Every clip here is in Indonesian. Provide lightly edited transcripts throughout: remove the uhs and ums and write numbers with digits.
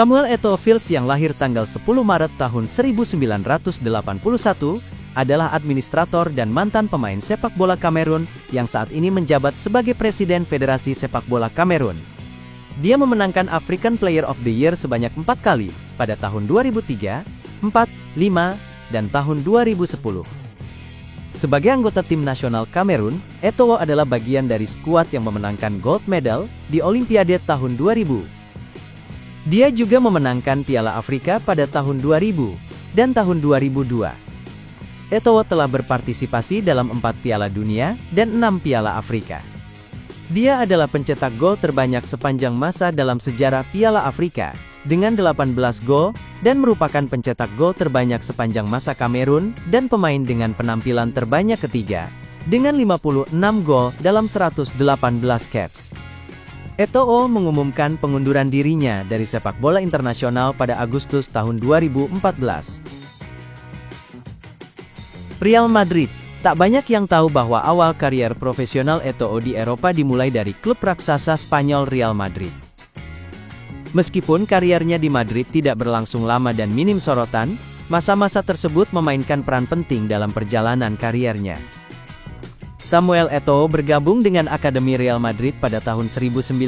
Samuel Eto'o Fils yang lahir tanggal 10 Maret tahun 1981, adalah administrator dan mantan pemain sepak bola Kamerun, yang saat ini menjabat sebagai Presiden Federasi Sepak Bola Kamerun. Dia memenangkan African Player of the Year sebanyak 4 kali, pada tahun 2003, 4, 5, dan tahun 2010. Sebagai anggota tim nasional Kamerun, Eto'o adalah bagian dari skuad yang memenangkan gold medal di Olimpiade tahun 2000. Dia juga memenangkan Piala Afrika pada tahun 2000 dan tahun 2002. Eto'o telah berpartisipasi dalam 4 Piala Dunia dan 6 Piala Afrika. Dia adalah pencetak gol terbanyak sepanjang masa dalam sejarah Piala Afrika, dengan 18 gol, dan merupakan pencetak gol terbanyak sepanjang masa Kamerun, dan pemain dengan penampilan terbanyak ketiga, dengan 56 gol dalam 118 caps. Eto'o mengumumkan pengunduran dirinya dari sepak bola internasional pada Agustus tahun 2014. Real Madrid. Tak banyak yang tahu bahwa awal karier profesional Eto'o di Eropa dimulai dari klub raksasa Spanyol Real Madrid. Meskipun kariernya di Madrid tidak berlangsung lama dan minim sorotan, masa-masa tersebut memainkan peran penting dalam perjalanan kariernya. Samuel Eto'o bergabung dengan Akademi Real Madrid pada tahun 1997,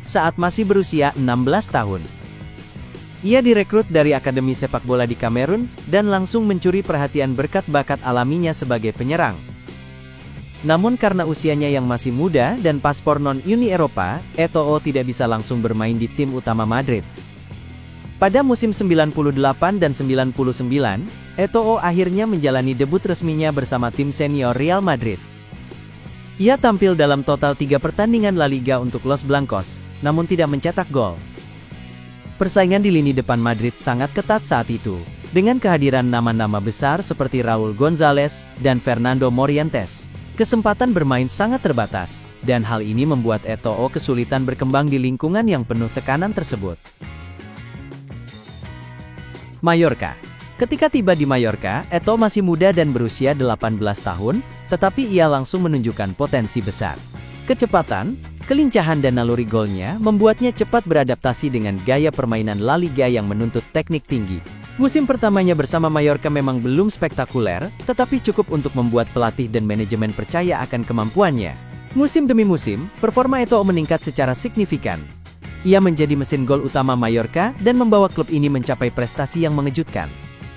saat masih berusia 16 tahun. Ia direkrut dari Akademi Sepak Bola di Kamerun, dan langsung mencuri perhatian berkat bakat alaminya sebagai penyerang. Namun karena usianya yang masih muda dan paspor non-Uni Eropa, Eto'o tidak bisa langsung bermain di tim utama Madrid. Pada musim 98 dan 99, Eto'o akhirnya menjalani debut resminya bersama tim senior Real Madrid. Ia tampil dalam total 3 pertandingan La Liga untuk Los Blancos, namun tidak mencetak gol. Persaingan di lini depan Madrid sangat ketat saat itu, dengan kehadiran nama-nama besar seperti Raúl González dan Fernando Morientes. Kesempatan bermain sangat terbatas, dan hal ini membuat Eto'o kesulitan berkembang di lingkungan yang penuh tekanan tersebut. Mallorca. Ketika tiba di Mallorca, Eto'o masih muda dan berusia 18 tahun, tetapi ia langsung menunjukkan potensi besar. Kecepatan, kelincahan dan naluri golnya membuatnya cepat beradaptasi dengan gaya permainan La Liga yang menuntut teknik tinggi. Musim pertamanya bersama Mallorca memang belum spektakuler, tetapi cukup untuk membuat pelatih dan manajemen percaya akan kemampuannya. Musim demi musim, performa Eto'o meningkat secara signifikan. Ia menjadi mesin gol utama Mallorca dan membawa klub ini mencapai prestasi yang mengejutkan.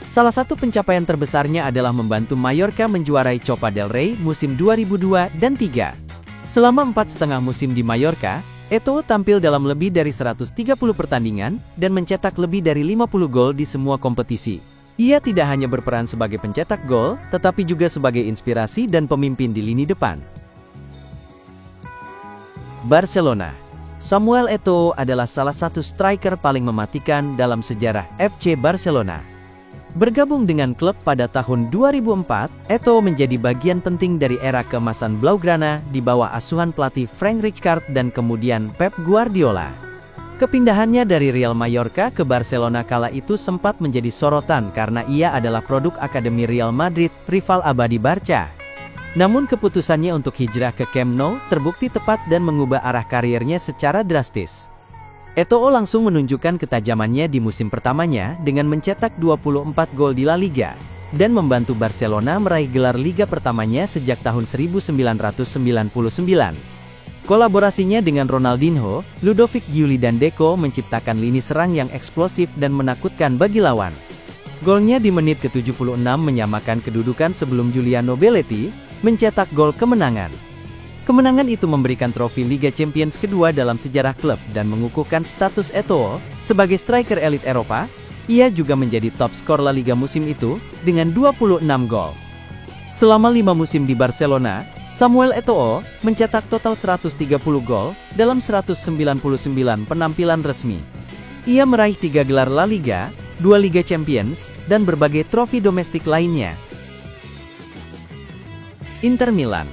Salah satu pencapaian terbesarnya adalah membantu Mallorca menjuarai Copa del Rey musim 2002 dan 2003. Selama 4,5 musim di Mallorca, Eto'o tampil dalam lebih dari 130 pertandingan dan mencetak lebih dari 50 gol di semua kompetisi. Ia tidak hanya berperan sebagai pencetak gol, tetapi juga sebagai inspirasi dan pemimpin di lini depan. Barcelona. Samuel Eto'o adalah salah satu striker paling mematikan dalam sejarah FC Barcelona. Bergabung dengan klub pada tahun 2004, Eto'o menjadi bagian penting dari era keemasan Blaugrana di bawah asuhan pelatih Frank Rijkaard dan kemudian Pep Guardiola. Kepindahannya dari Real Mallorca ke Barcelona kala itu sempat menjadi sorotan karena ia adalah produk Akademi Real Madrid, rival abadi Barca. Namun keputusannya untuk hijrah ke Camp Nou terbukti tepat dan mengubah arah karirnya secara drastis. Eto'o langsung menunjukkan ketajamannya di musim pertamanya dengan mencetak 24 gol di La Liga, dan membantu Barcelona meraih gelar Liga pertamanya sejak tahun 1999. Kolaborasinya dengan Ronaldinho, Ludovic Giuli dan Deco menciptakan lini serang yang eksplosif dan menakutkan bagi lawan. Golnya di menit ke-76 menyamakan kedudukan sebelum Giuliano Belletti mencetak gol kemenangan. Kemenangan itu memberikan trofi Liga Champions kedua dalam sejarah klub dan mengukuhkan status Eto'o sebagai striker elit Eropa. Ia juga menjadi top skor La Liga musim itu dengan 26 gol. Selama 5 musim di Barcelona, Samuel Eto'o mencetak total 130 gol dalam 199 penampilan resmi. Ia meraih 3 gelar La Liga, 2 Liga Champions, dan berbagai trofi domestik lainnya. Inter Milan.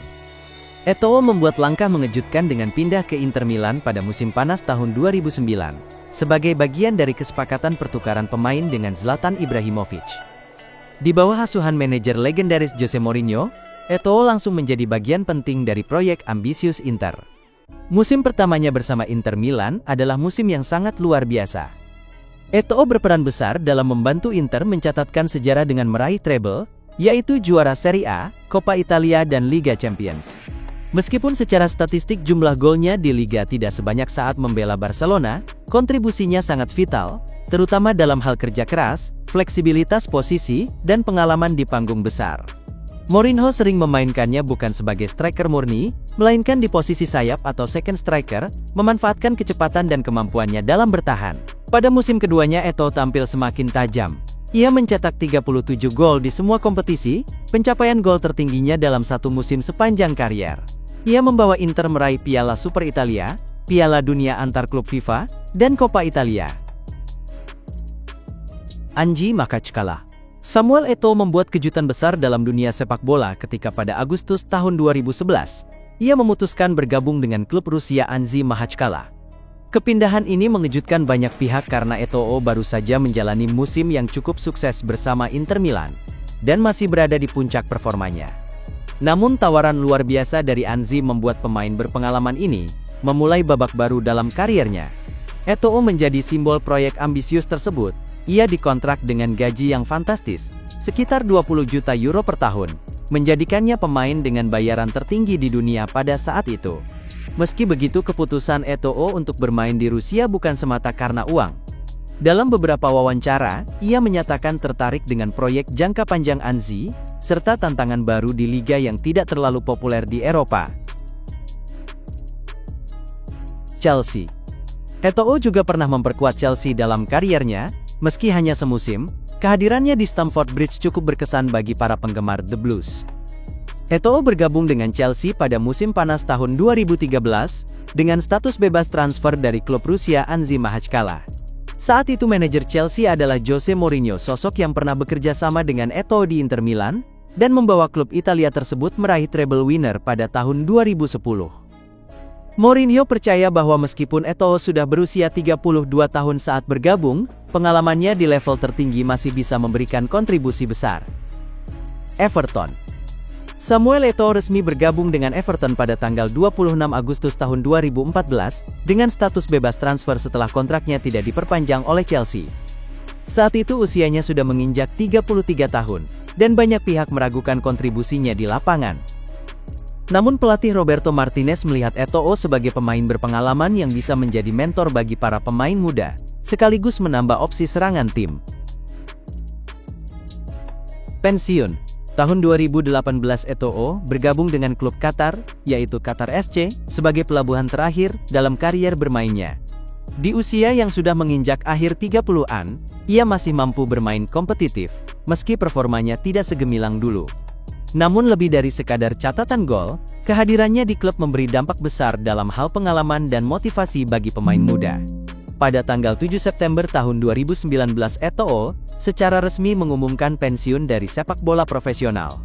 Eto'o membuat langkah mengejutkan dengan pindah ke Inter Milan pada musim panas tahun 2009, sebagai bagian dari kesepakatan pertukaran pemain dengan Zlatan Ibrahimovic. Di bawah asuhan manajer legendaris Jose Mourinho, Eto'o langsung menjadi bagian penting dari proyek ambisius Inter. Musim pertamanya bersama Inter Milan adalah musim yang sangat luar biasa. Eto'o berperan besar dalam membantu Inter mencatatkan sejarah dengan meraih treble, yaitu juara Serie A, Coppa Italia dan Liga Champions. Meskipun secara statistik jumlah golnya di Liga tidak sebanyak saat membela Barcelona, kontribusinya sangat vital, terutama dalam hal kerja keras, fleksibilitas posisi, dan pengalaman di panggung besar. Mourinho sering memainkannya bukan sebagai striker murni, melainkan di posisi sayap atau second striker, memanfaatkan kecepatan dan kemampuannya dalam bertahan. Pada musim keduanya Eto'o tampil semakin tajam. Ia mencetak 37 gol di semua kompetisi, pencapaian gol tertingginya dalam satu musim sepanjang karier. Ia membawa Inter meraih Piala Super Italia, Piala Dunia antar klub FIFA, dan Coppa Italia. Anji Makachkala. Samuel Eto'o membuat kejutan besar dalam dunia sepak bola ketika pada Agustus tahun 2011, ia memutuskan bergabung dengan klub Rusia Anji Makachkala. Kepindahan ini mengejutkan banyak pihak karena Eto'o baru saja menjalani musim yang cukup sukses bersama Inter Milan, dan masih berada di puncak performanya. Namun tawaran luar biasa dari Anji membuat pemain berpengalaman ini memulai babak baru dalam kariernya. Eto'o menjadi simbol proyek ambisius tersebut. Ia dikontrak dengan gaji yang fantastis, sekitar 20 juta euro per tahun, menjadikannya pemain dengan bayaran tertinggi di dunia pada saat itu. Meski begitu, keputusan Eto'o untuk bermain di Rusia bukan semata karena uang. Dalam beberapa wawancara, ia menyatakan tertarik dengan proyek jangka panjang Anji, serta tantangan baru di liga yang tidak terlalu populer di Eropa. Chelsea. Eto'o juga pernah memperkuat Chelsea dalam kariernya. Meski hanya semusim, kehadirannya di Stamford Bridge cukup berkesan bagi para penggemar The Blues. Eto'o bergabung dengan Chelsea pada musim panas tahun 2013, dengan status bebas transfer dari klub Rusia Anji Makachkala. Saat itu manajer Chelsea adalah Jose Mourinho, sosok yang pernah bekerja sama dengan Eto'o di Inter Milan, dan membawa klub Italia tersebut meraih treble winner pada tahun 2010. Mourinho percaya bahwa meskipun Eto'o sudah berusia 32 tahun saat bergabung, pengalamannya di level tertinggi masih bisa memberikan kontribusi besar. Everton. Samuel Eto'o resmi bergabung dengan Everton pada tanggal 26 Agustus tahun 2014, dengan status bebas transfer setelah kontraknya tidak diperpanjang oleh Chelsea. Saat itu usianya sudah menginjak 33 tahun, dan banyak pihak meragukan kontribusinya di lapangan. Namun pelatih Roberto Martinez melihat Eto'o sebagai pemain berpengalaman yang bisa menjadi mentor bagi para pemain muda, sekaligus menambah opsi serangan tim. Pensiun. Tahun 2018 Eto'o bergabung dengan klub Qatar, yaitu Qatar SC, sebagai pelabuhan terakhir dalam karier bermainnya. Di usia yang sudah menginjak akhir 30-an, ia masih mampu bermain kompetitif, meski performanya tidak segemilang dulu. Namun lebih dari sekadar catatan gol, kehadirannya di klub memberi dampak besar dalam hal pengalaman dan motivasi bagi pemain muda. Pada tanggal 7 September tahun 2019 Eto'o secara resmi mengumumkan pensiun dari sepak bola profesional.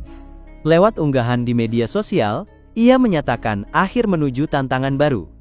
Lewat unggahan di media sosial, ia menyatakan akhir menuju tantangan baru.